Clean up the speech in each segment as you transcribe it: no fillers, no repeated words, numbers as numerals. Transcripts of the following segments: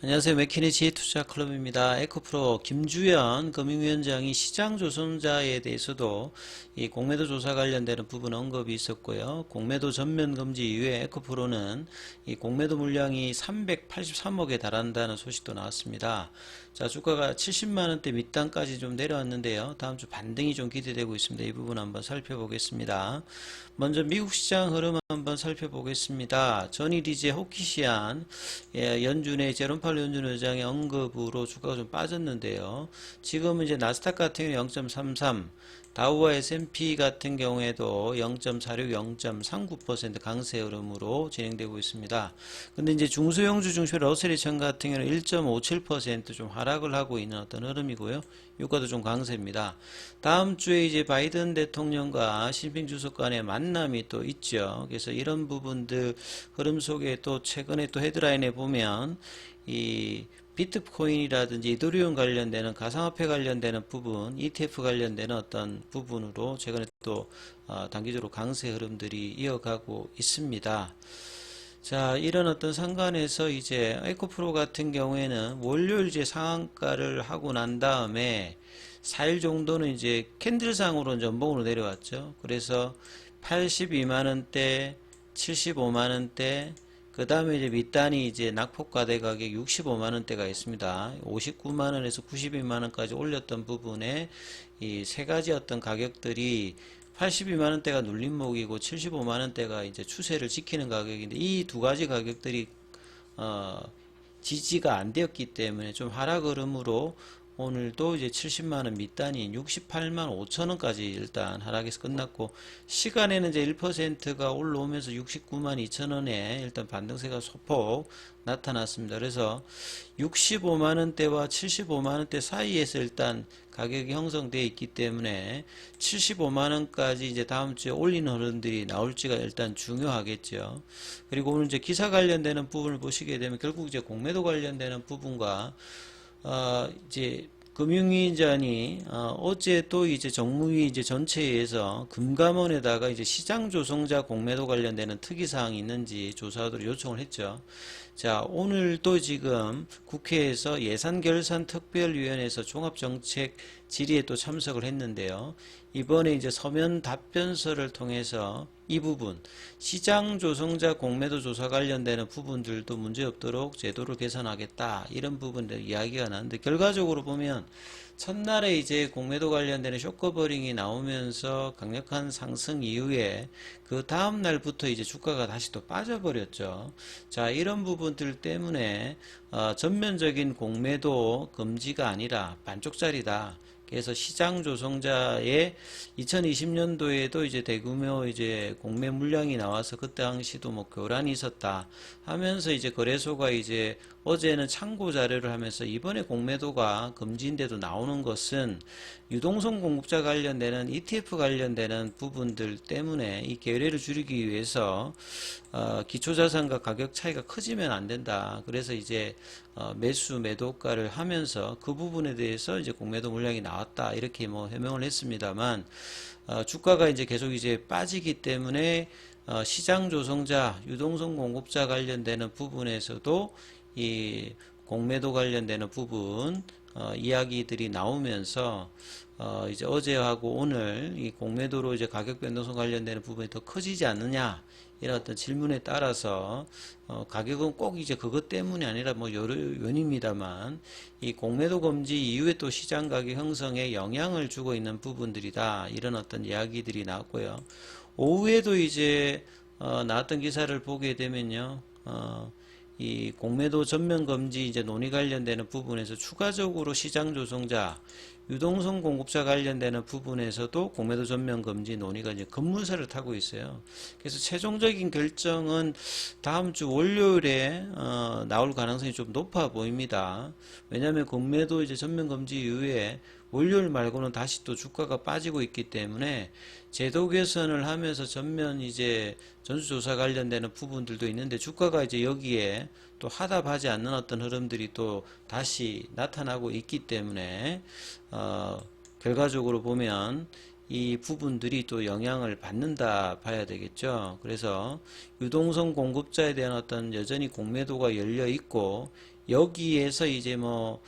안녕하세요. 맥키니 지혜투자클럽입니다. 에코프로 김주연 금융위원장이 시장 조성자에 대해서도 이 공매도 조사 관련되는 부분 언급이 있었고요. 공매도 전면 금지 이후에 에코프로는 이 공매도 물량이 383억에 달한다는 소식도 나왔습니다. 자, 주가가 70만원대 밑단까지 좀 내려왔는데요. 다음 주 반등이 좀 기대되고 있습니다. 이 부분 한번 살펴보겠습니다. 먼저 미국 시장 흐름 한번 살펴보겠습니다. 전일 이제 호키시안 연준의 제롬 파월 연준 의장의 언급으로 주가가 좀 빠졌는데요. 지금은 이제 나스닥 같은 경우 0.33, 다우와 S&P 같은 경우에도 0.46, 0.39% 강세 흐름으로 진행되고 있습니다. 근데 이제 중소형주 중심 러셀 2000 같은 경우는 1.57% 좀 하락을 하고 있는 어떤 흐름이고요. 유가도 좀 강세입니다. 다음 주에 이제 바이든 대통령과 시진핑 주석 간의 만남이 또 있죠. 그래서 이런 부분들 흐름 속에 또 최근에 또 헤드라인에 보면 이 비트코인이라든지 이더리움 관련되는 가상화폐 관련되는 부분, ETF 관련되는 어떤 부분으로 최근에 또 단기적으로 강세 흐름들이 이어가고 있습니다. 자, 이런 어떤 상관에서 이제 에코프로 같은 경우에는 월요일 이제 상한가를 하고 난 다음에 4일 정도는 이제 캔들상으로 연봉으로 내려왔죠. 그래서 82만원대, 75만원대, 그 다음에 이제 밑단이 이제 낙폭과대 가격 65만원대가 있습니다. 59만원에서 92만원까지 올렸던 부분에 이 세 가지 어떤 가격들이 82만원대가 눌림목이고 75만원대가 이제 추세를 지키는 가격인데 이 두 가지 가격들이 지지가 안 되었기 때문에 좀 하락 흐름으로 오늘도 이제 70만원 밑단인 68만 5천원까지 일단 하락해서 끝났고, 시간에는 이제 1%가 올라오면서 69만 2천원에 일단 반등세가 소폭 나타났습니다. 그래서 65만원대와 75만원대 사이에서 일단 가격이 형성되어 있기 때문에 75만원까지 이제 다음 주에 올리는 흐름들이 나올지가 일단 중요하겠죠. 그리고 오늘 이제 기사 관련되는 부분을 보시게 되면 결국 이제 공매도 관련되는 부분과 이제 금융위원장이 어제 또 이제 정무위 이제 전체에서 금감원에다가 이제 시장 조성자 공매도 관련되는 특이 사항이 있는지 조사하도록 요청을 했죠. 자, 오늘 또 지금 국회에서 예산결산특별위원회에서 종합정책 질의에 또 참석을 했는데요. 이번에 이제 서면 답변서를 통해서 이 부분 시장 조성자 공매도 조사 관련되는 부분들도 문제없도록 제도를 개선하겠다, 이런 부분들 이야기가 나는데, 결과적으로 보면 첫날에 이제 공매도 관련되는 쇼커버링이 나오면서 강력한 상승 이후에 그 다음 날부터 이제 주가가 다시 또 빠져버렸죠. 자, 이런 부분들 때문에 전면적인 공매도 금지가 아니라 반쪽짜리다. 그래서 시장 조성자의 2020년도에도 이제 대규모 이제 공매 물량이 나와서 그때 당시도 뭐 교란이 있었다 하면서 이제 거래소가 이제 어제는 참고 자료를 하면서 이번에 공매도가 금지인데도 나오는 것은 유동성 공급자 관련되는 ETF 관련되는 부분들 때문에 이 계례를 줄이기 위해서 기초자산과 가격 차이가 커지면 안 된다. 그래서 이제 매수 매도가를 하면서 그 부분에 대해서 이제 공매도 물량이 나왔다, 이렇게 뭐 해명을 했습니다만, 주가가 이제 계속 이제 빠지기 때문에 시장 조성자, 유동성 공급자 관련되는 부분에서도 이 공매도 관련되는 부분 이야기들이 나오면서 이제 어제하고 오늘 이 공매도로 이제 가격 변동성 관련되는 부분이 더 커지지 않느냐, 이런 어떤 질문에 따라서 가격은 꼭 이제 그것 때문이 아니라 뭐 여러 요인입니다만 이 공매도 금지 이후에 또 시장 가격 형성에 영향을 주고 있는 부분들이다, 이런 어떤 이야기들이 나왔고요. 오후에도 이제 나왔던 기사를 보게 되면요, 이 공매도 전면 금지 이제 논의 관련되는 부분에서 추가적으로 시장 조성자, 유동성 공급자 관련되는 부분에서도 공매도 전면 금지 논의가 이제 급문서를 타고 있어요. 그래서 최종적인 결정은 다음 주 월요일에 나올 가능성이 좀 높아 보입니다. 왜냐하면 공매도 이제 전면 금지 이후에 월요일 말고는 다시 또 주가가 빠지고 있기 때문에 제도 개선을 하면서 전면 이제 전수조사 관련되는 부분들도 있는데, 주가가 이제 여기에 또 화답하지 않는 어떤 흐름들이 또 다시 나타나고 있기 때문에 결과적으로 보면 이 부분들이 또 영향을 받는다 봐야 되겠죠. 그래서 유동성 공급자에 대한 어떤 여전히 공매도가 열려 있고, 여기에서 이제 뭐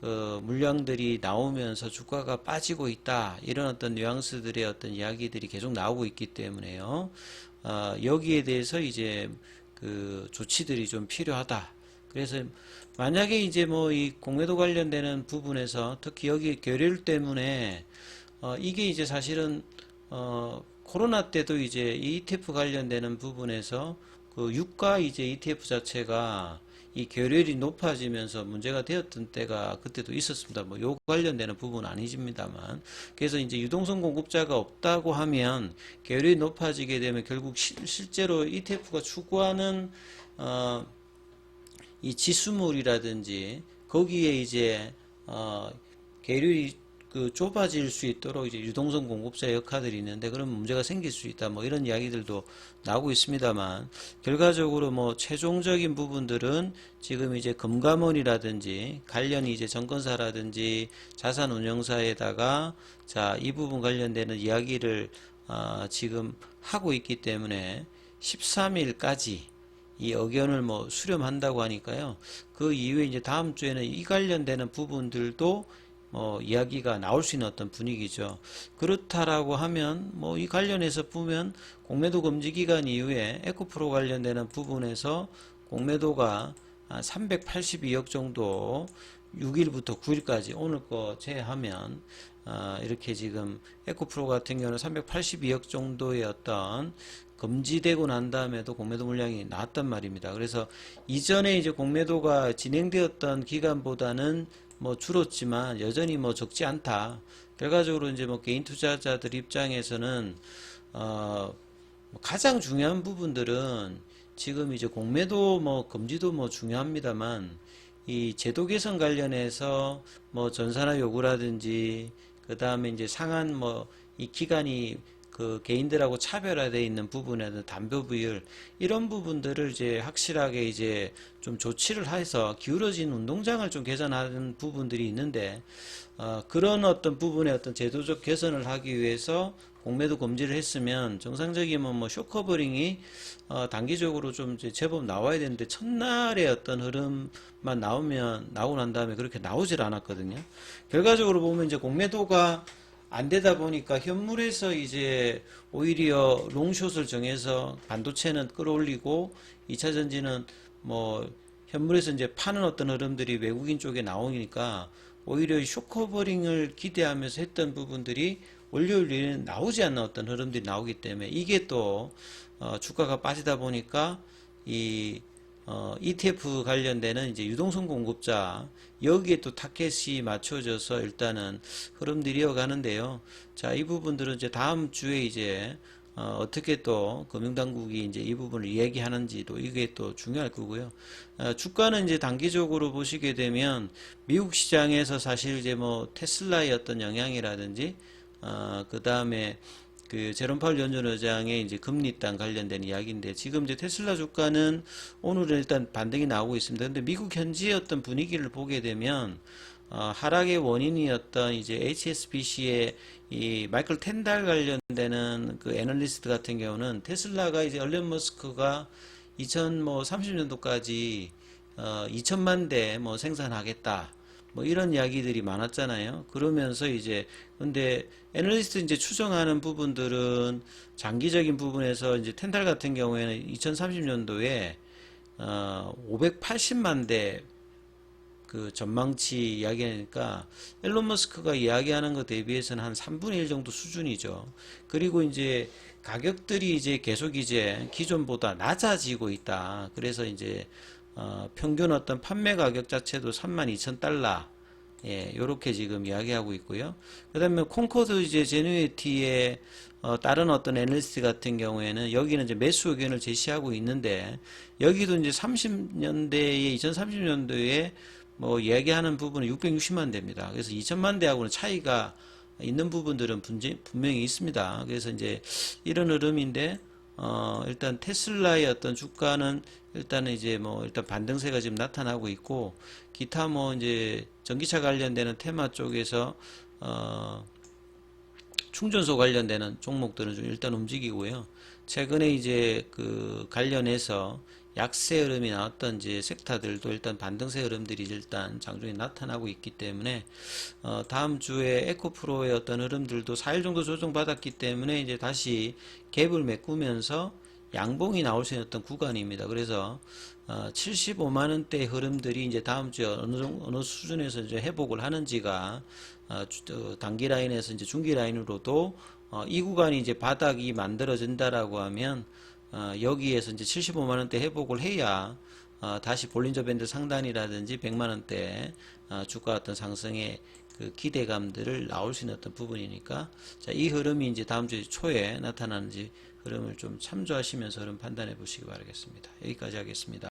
물량들이 나오면서 주가가 빠지고 있다, 이런 어떤 뉘앙스들의 어떤 이야기들이 계속 나오고 있기 때문에요. 여기에 대해서 이제 그 조치들이 좀 필요하다. 그래서 만약에 이제 뭐 이 공매도 관련되는 부분에서 특히 여기 결율 때문에 이게 이제 사실은 코로나 때도 이제 ETF 관련되는 부분에서 그 유가 이제 ETF 자체가 이 결율이 높아지면서 문제가 되었던 때가 그때도 있었습니다. 뭐 요 관련되는 부분은 아니집니다만. 그래서 이제 유동성 공급자가 없다고 하면 결율이 높아지게 되면 결국 실제로 ETF가 추구하는 이 지수물이라든지 거기에 이제 계율이 그 좁아질 수 있도록 이제 유동성 공급자 역할들이 있는데 그런 문제가 생길 수 있다, 뭐 이런 이야기들도 나오고 있습니다만, 결과적으로 뭐 최종적인 부분들은 지금 이제 금감원이라든지 관련이 이제 정권사라든지 자산운용사에다가 자, 이 부분 관련되는 이야기를 지금 하고 있기 때문에 13일까지 이 의견을 뭐 수렴한다고 하니까요. 그 이후에 이제 다음 주에는 이 관련되는 부분들도 이야기가 나올 수 있는 어떤 분위기죠. 그렇다라고 하면 뭐 이 관련해서 보면 공매도 금지 기간 이후에 에코프로 관련되는 부분에서 공매도가 382억 정도 6일부터 9일까지 오늘 거 제외하면 이렇게 지금 에코프로 같은 경우는 382억 정도의 어떤 금지되고 난 다음에도 공매도 물량이 나왔단 말입니다. 그래서 이전에 이제 공매도가 진행되었던 기간보다는 뭐 줄었지만 여전히 뭐 적지 않다. 결과적으로 이제 뭐 개인 투자자들 입장에서는 가장 중요한 부분들은 지금 이제 공매도 뭐 금지도 뭐 중요합니다만 이 제도 개선 관련해서 뭐 전산화 요구라든지 그 다음에 이제 상한 뭐 이 기간이 그 개인들하고 차별화되어 있는 부분에는 담보 비율 이런 부분들을 이제 확실하게 이제 좀 조치를 해서 기울어진 운동장을 좀 개선하는 부분들이 있는데 그런 어떤 부분의 어떤 제도적 개선을 하기 위해서 공매도 금지를 했으면 정상적이면 뭐 쇼커버링이 단기적으로 좀 이제 제법 나와야 되는데 첫날의 어떤 흐름만 나오고 난 다음에 그렇게 나오질 않았거든요. 결과적으로 보면 이제 공매도가 안 되다 보니까 현물에서 이제 오히려 롱숏을 정해서 반도체는 끌어올리고 2차 전지는 뭐 현물에서 이제 파는 어떤 흐름들이 외국인 쪽에 나오니까 오히려 쇼커버링을 기대하면서 했던 부분들이 월요일에는 나오지 않는 어떤 흐름들이 나오기 때문에 이게 또 주가가 빠지다 보니까 이 ETF 관련되는 이제 유동성 공급자 여기에 또 타켓이 맞춰져서 일단은 흐름들이 이어가는데요. 자, 이 부분들은 이제 다음 주에 이제 어떻게 또 금융당국이 이제 이 부분을 얘기하는지도 이게 또 중요할 거고요. 주가는 이제 단기적으로 보시게 되면 미국 시장에서 사실 이제 뭐 테슬라의 어떤 영향이라든지 그 다음에 그 제롬 파월 연준 의장의 이제 금리 인상 관련된 이야기인데 지금 이제 테슬라 주가는 오늘은 일단 반등이 나오고 있습니다. 근데 미국 현지의 어떤 분위기를 보게 되면 하락의 원인이었던 이제 HSBC의 이 마이클 텐달 관련되는 그 애널리스트 같은 경우는 테슬라가 이제 얼른 머스크가 2030년도까지 2천만 대 뭐 생산하겠다. 뭐 이런 이야기들이 많았잖아요. 그러면서 이제 근데 애널리스트 이제 추정하는 부분들은 장기적인 부분에서 이제 텐달 같은 경우에는 2030년도에 580만 대 그 전망치 이야기하니까 일론 머스크가 이야기하는 것 대비해서는 한 3분의 1 정도 수준이죠. 그리고 이제 가격들이 이제 계속 이제 기존보다 낮아지고 있다. 그래서 이제 평균 어떤 판매 가격 자체도 32,000달러. 예, 요렇게 지금 이야기하고 있고요. 그 다음에 콩코드 이제 제뉴이티의 다른 어떤 애널리스트 같은 경우에는 여기는 이제 매수 의견을 제시하고 있는데 여기도 이제 2030년대에 뭐 이야기하는 부분은 660만 대입니다. 그래서 2천만 대하고는 차이가 있는 부분들은 분명히 있습니다. 그래서 이제 이런 흐름인데 일단 테슬라의 어떤 주가는 일단은 이제 뭐 일단 반등세가 지금 나타나고 있고 기타 뭐 이제 전기차 관련되는 테마 쪽에서 충전소 관련되는 종목들은 좀 일단 움직이고요. 최근에 이제 그 관련해서 약세 흐름이 나왔던 이제 섹터들도 일단 반등세 흐름들이 일단 장중에 나타나고 있기 때문에 다음 주에 에코프로의 어떤 흐름들도 4일 정도 조정받았기 때문에 이제 다시 갭을 메꾸면서 양봉이 나올 수 있는 어떤 구간입니다. 그래서 75만 원대 흐름들이 이제 다음 주에 어느 수준에서 이제 회복을 하는지가 단기 라인에서 이제 중기 라인으로도 이 구간이 이제 바닥이 만들어진다라고 하면 여기에서 이제 75만 원대 회복을 해야 다시 볼린저 밴드 상단이라든지 100만 원대 주가 어떤 상승의 그 기대감들을 나올 수 있는 어떤 부분이니까 자, 이 흐름이 이제 다음 주 초에 나타나는지 흐름을 좀 참조하시면서 흐름 판단해 보시기 바라겠습니다. 여기까지 하겠습니다.